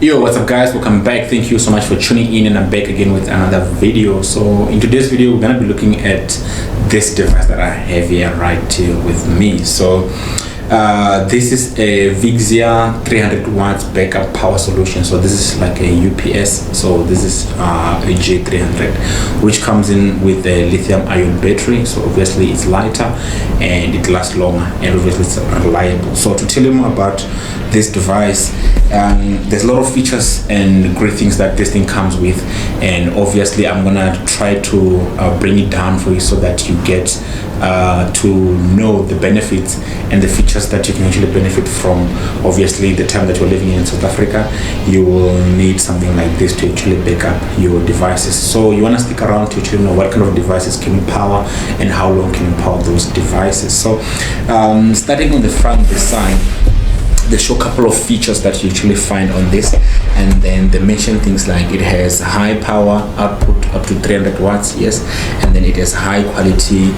Yo, what's up guys, welcome back. Thank you so much for tuning in, and I'm back again with another video. So in today's video we're gonna be looking at this device that I have here right here with me. So this is a Vizia 300 watts backup power solution. So this is like a UPS. So this is a J300, which comes in with a lithium ion battery. So obviously it's lighter and it lasts longer, and obviously it's reliable. So to tell you more about this device, there's a lot of features and great things that this thing comes with, and obviously I'm gonna try to bring it down for you so that you get to know the benefits and the features that you can actually benefit from. Obviously the time that you're living in South Africa, you will need something like this to actually back up your devices. So you want to stick around to actually know what kind of devices can you power and how long can you power those devices. So starting on the front, the side, they show a couple of features that you actually find on this, and then they mention things like it has high power output up to 300 watts, yes, and then it has high quality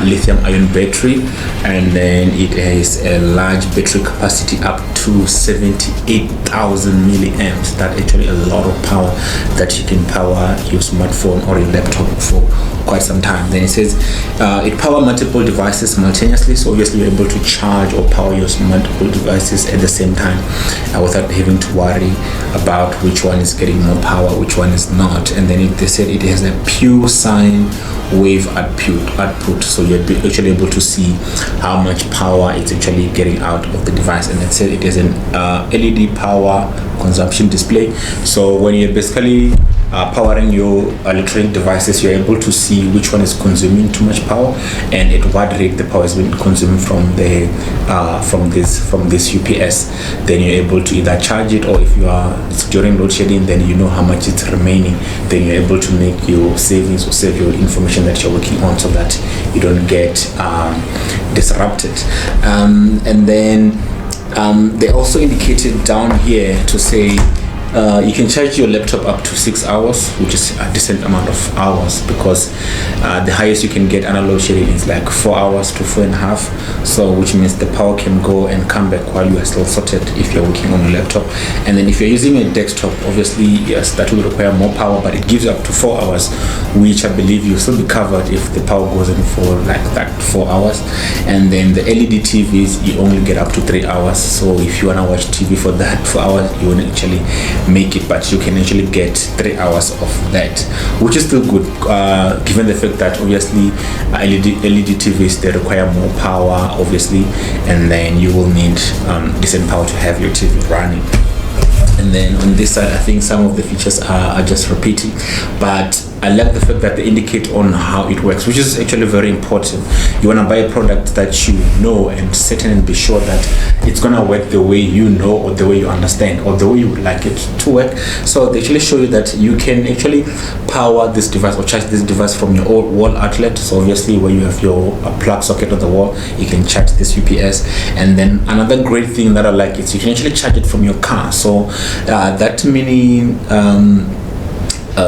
lithium ion battery, and then it has a large battery capacity up to 78,000 milliamps. That actually a lot of power that you can power your smartphone or your laptop for quite some time. Then it says it power multiple devices simultaneously, so obviously you're able to charge or power your multiple devices at the same time without having to worry about which one is getting more power, which one is not. And then they said it has a pure sine wave output, so you're actually able to see how much power it's actually getting out of the device. And it said it has an LED power consumption display, so when you're basically powering your electronic devices, you're able to see which one is consuming too much power and at what rate the power is being consumed from the from this UPS. Then you're able to either charge it, or if you are during load shedding, then you know how much it's remaining. Then you're able to make your savings or save your information that you're working on, so that you don't get disrupted. And then they also indicated down here to say you can charge your laptop up to 6 hours, which is a decent amount of hours, because the highest you can get under load shedding is like 4 hours to 4.5. So which means the power can go and come back while you are still sorted if you're working on a laptop. And then if you're using a desktop, obviously yes, that will require more power, but it gives up to 4 hours, which I believe you'll still be covered if the power goes in for like that 4 hours. And then the LED TVs, you only get up to 3 hours. So if you want to watch TV for that 4 hours, you won't actually make it, but you can actually get 3 hours of that, which is still good, given the fact that obviously LED TVs, they require more power obviously, and then you will need decent power to have your TV running. And then on this side, I think some of the features are just repeating, but I like the fact that they indicate on how it works, which is actually very important. You want to buy a product that you know and certain and be sure that it's gonna work the way you know, or the way you understand, or the way you would like it to work. So they actually show you that you can actually power this device or charge this device from your old wall outlet. So obviously where you have your plug socket on the wall, you can charge this UPS. And then another great thing that I like is you can actually charge it from your car. So that mini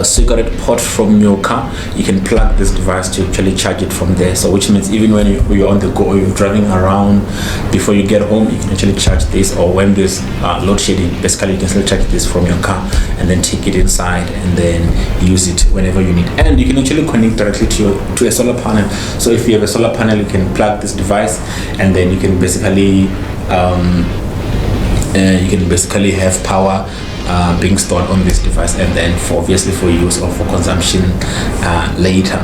cigarette port from your car, you can plug this device to actually charge it from there. So which means even when you're on the go or you're driving around, before you get home, you can actually charge this, or when there's load shedding, basically you can still charge this from your car and then take it inside and then use it whenever you need. And you can actually connect directly to a solar panel. So if you have a solar panel, you can plug this device, and then you can basically have power being stored on this device, and then for obviously for use or for consumption later.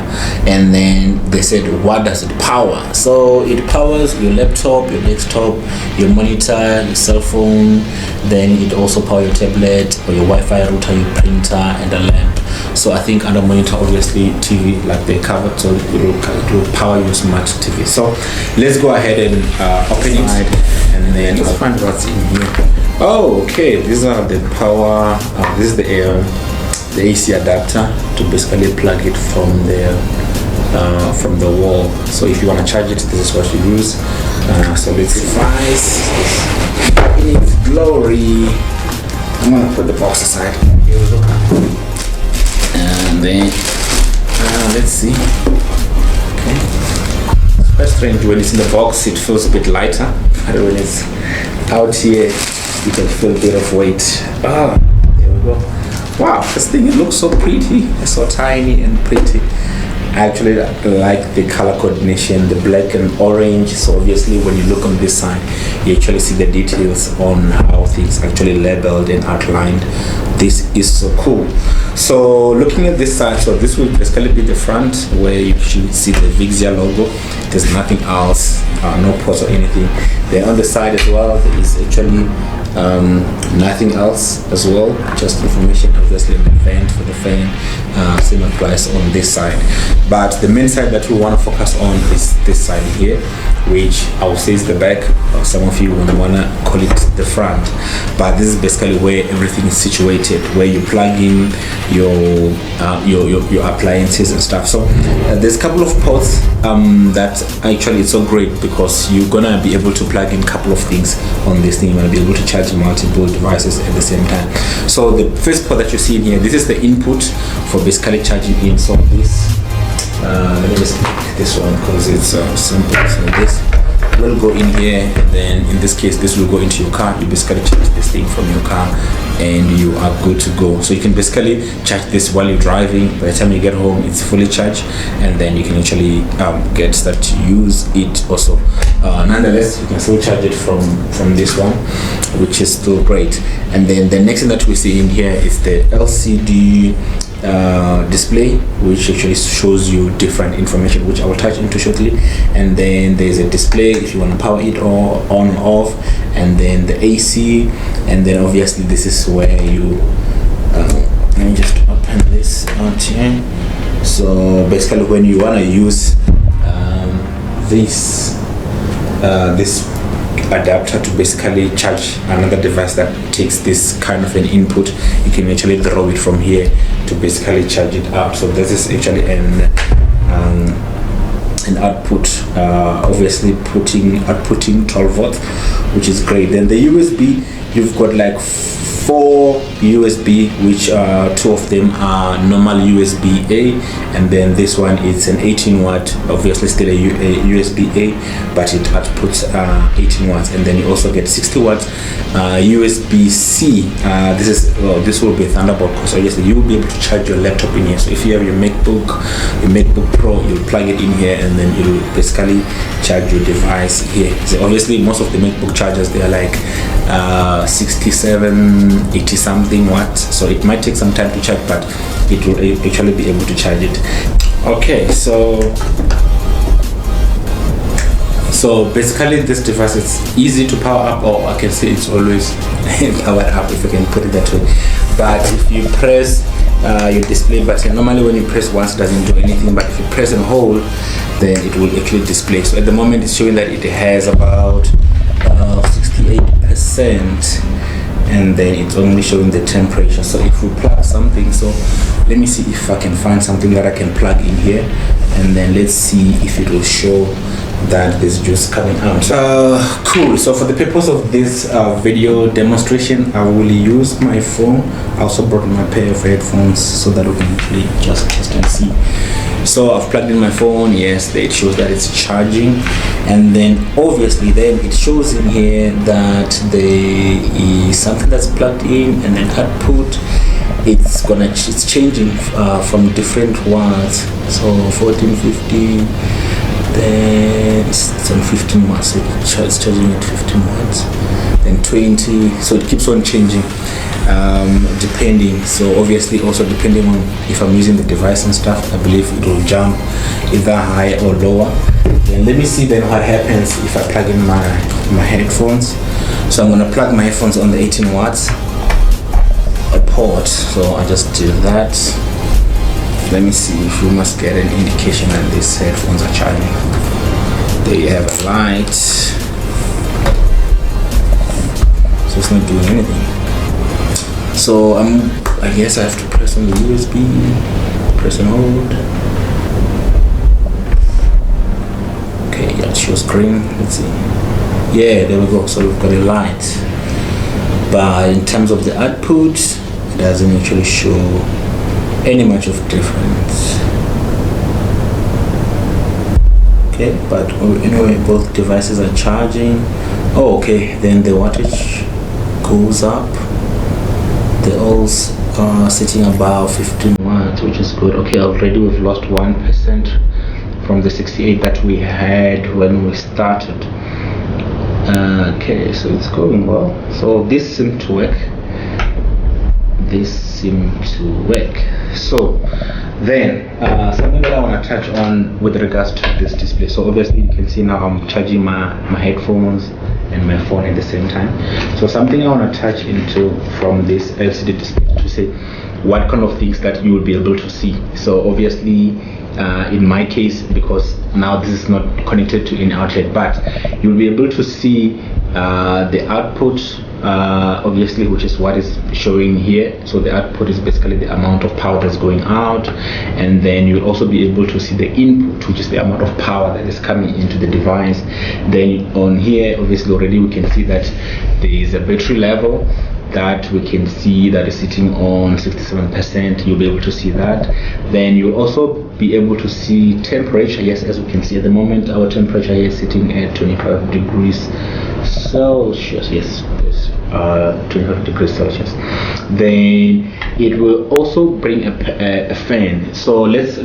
And then they said, what does it power? So it powers your laptop, your desktop, your monitor, your cell phone. Then it also powers your tablet or your Wi-Fi router, your printer, and a lamp. So I think under monitor, obviously TV, like they covered, so it will power your smart TV. So let's go ahead and open it, and then let's find what's in here. Oh, okay, these are the power, this is the AC adapter to basically plug it from the wall. So if you want to charge it, this is what you use. So let's device in its glory. I'm gonna put the box aside. Here we go. And then let's see. Okay, it's quite strange when it's in the box. It feels a bit lighter, but when it's out here, you can feel a bit of weight. Ah, there we go. Wow, this thing, it looks so pretty. It's so tiny and pretty. I actually like the color coordination, the black and orange. So obviously when you look on this side, you actually see the details on how things actually labeled and outlined. This is so cool. So looking at this side, so this will basically be the front, where you should see the Vizia logo. There's nothing else, no ports or anything. Then on the side as well, there is actually nothing else as well, just information obviously on the vent for the fan. Same applies on this side, but the main side that we want to focus on is this side here, which I will say is the back, or some of you want to call it the front, but this is basically where everything is situated, where you plug in your appliances and stuff. So there's a couple of ports that actually it's so great, because you're gonna be able to plug in a couple of things on this thing. You're gonna be able to charge multiple devices at the same time. So the first port that you see in here, this is the input for basically charging in. So this let me just pick this one because it's simple. So this will go in here, and then in this case this will go into your car. You basically charge this thing from your car and you are good to go. So you can basically charge this while you're driving. By the time you get home, it's fully charged, and then you can actually get started to use it also. Nonetheless, you can still charge it from this one, which is still great. And then the next thing that we see in here is the LCD display, which actually shows you different information, which I will touch into shortly. And then there's a display if you want to power it or on off, and then the AC, and then obviously this is where you let me just open this out here. So basically when you want to use this adapter to basically charge another device that takes this kind of an input, you can actually draw it from here to basically charge it up. So this is actually an output, obviously outputting 12 volts, which is great. Then the USB, you've got like 4 USB, which two of them are normal USB A, and then this one is an 18 watt, obviously still a USB A, but it outputs 18 watts. And then you also get 60 watts USB C. This will be Thunderbolt, because obviously you will be able to charge your laptop in here. So if you have your MacBook Pro, you'll plug it in here, and then you'll basically charge your device here. So obviously most of the MacBook chargers, they are like 67, 80 something watts, so it might take some time to charge, but it will actually be able to charge it. Okay, so basically this device is easy to power up, or I can say it's always powered up, if you can put it that way. But if you press your display button, normally when you press once it doesn't do anything, but if you press and hold, then it will actually display. So at the moment it's showing that it has about 68%, and then it's only showing the temperature. So if we plug something, so let me see if I can find something that I can plug in here, and then let's see if it will show that there's juice coming out. Cool. So for the purpose of this video demonstration, I will use my phone. I also brought my pair of headphones so that we can actually just test and see. So I've plugged in my phone. Yes, it shows that it's charging, and then obviously then it shows in here that there is something that's plugged in, and then output it's changing from different watts. So 14, 15, then it's on 15 watts, so it's charging at 15 watts, then 20, so it keeps on changing depending. So obviously also depending on if I'm using the device and stuff, I believe it will jump either high or lower. Then let me see then what happens if I plug in my headphones. So I'm going to plug my headphones on the 18 watts a port, so I just do that. Let me see if we must get an indication that these headphones are charging. There you have a light, so it's not doing anything. So I guess I have to press on the USB, press and hold. Okay, yeah, it shows green. Let's see. Yeah, there we go. So we've got a light, but in terms of the output, it doesn't actually show any much of difference. Okay, but anyway, both devices are charging. Oh, okay, then the wattage goes up. They're all sitting above 15 watts, which is good. Okay, already we've lost 1% from the 68 that we had when we started. Okay, so it's going well. So this seemed to work. So then something that I want to touch on with regards to this display. So obviously you can see now I'm charging my headphones and my phone at the same time. So something I want to touch into from this LCD display to say what kind of things that you will be able to see. So obviously in my case, because now this is not connected to any outlet, but you'll be able to see the output, obviously, which is what is showing here. So the output is basically the amount of power that's going out, and then you'll also be able to see the input, which is the amount of power that is coming into the device. Then on here, obviously already we can see that there is a battery level that we can see that is sitting on 67%. You'll be able to see that. Then you'll also be able to see temperature. Yes, as we can see at the moment, our temperature here is sitting at 25 degrees Celsius. Yes, 25 degrees Celsius. Then it will also bring a fan. So let's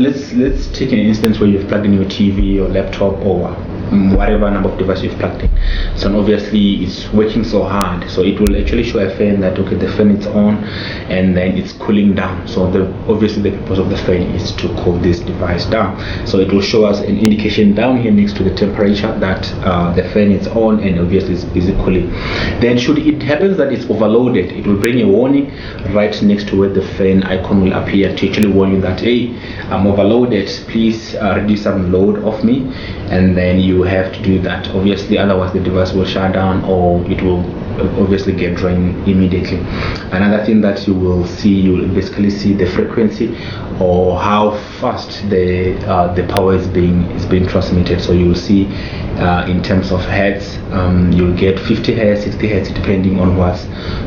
take an instance where you've plugged in your TV or laptop or whatever number of device you've plugged in. So obviously it's working so hard, so it will actually show a fan that okay, the fan is on and then it's cooling down. So obviously the purpose of the fan is to cool this device down. So it will show us an indication down here next to the temperature that the fan is on and obviously it's busy cooling. Then should it happen that it's overloaded, it will bring a warning right next to where the fan icon will appear to actually warn you that hey, I'm overloaded, please reduce some load off me, and then you have to do that. Obviously otherwise the device will shut down or it will obviously get drained immediately. Another thing that you will see, you will basically see the frequency or how fast the power is being transmitted. So you will see in terms of hertz, you'll get 50 hertz, 60 hertz depending on what's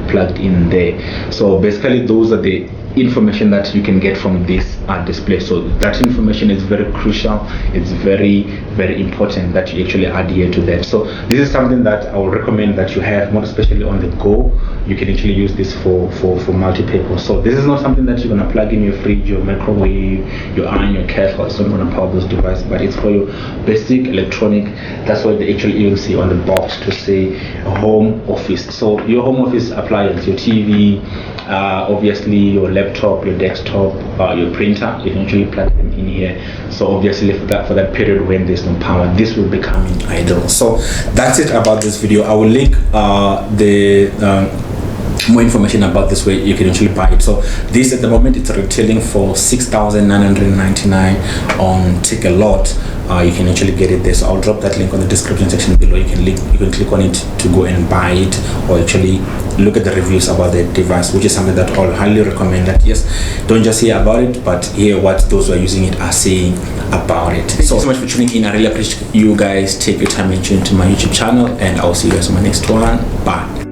plugged in there. So basically those are the information that you can get from this display. So that information is very crucial. It's very, very important that you actually adhere to that. So this is something that I would recommend that you have, more especially on the go. You can actually use this for multi-purpose. So this is not something that you're going to plug in your fridge, your microwave, your iron, your kettle. It's not going to power those devices, but it's for your basic electronic. That's what they actually even see on the box to say home office. So your home office appliance, your TV, obviously your laptop, your desktop, your printer, you can actually plug them in here. So obviously for that period when there's no power, this will become idle. So that's it about this video. I will link more information about this way you can actually buy it. So this at the moment it's retailing for 6,999 on Takealot. You can actually get it there. So I'll drop that link on the description section below. You can click on it to go and buy it, or actually look at the reviews about the device, which is something that I'll highly recommend. That yes, don't just hear about it, but hear what those who are using it are saying about it. Thank you so much for tuning in. I really appreciate you guys take your time and tune into my YouTube channel, and I'll see you guys on my next one. Bye.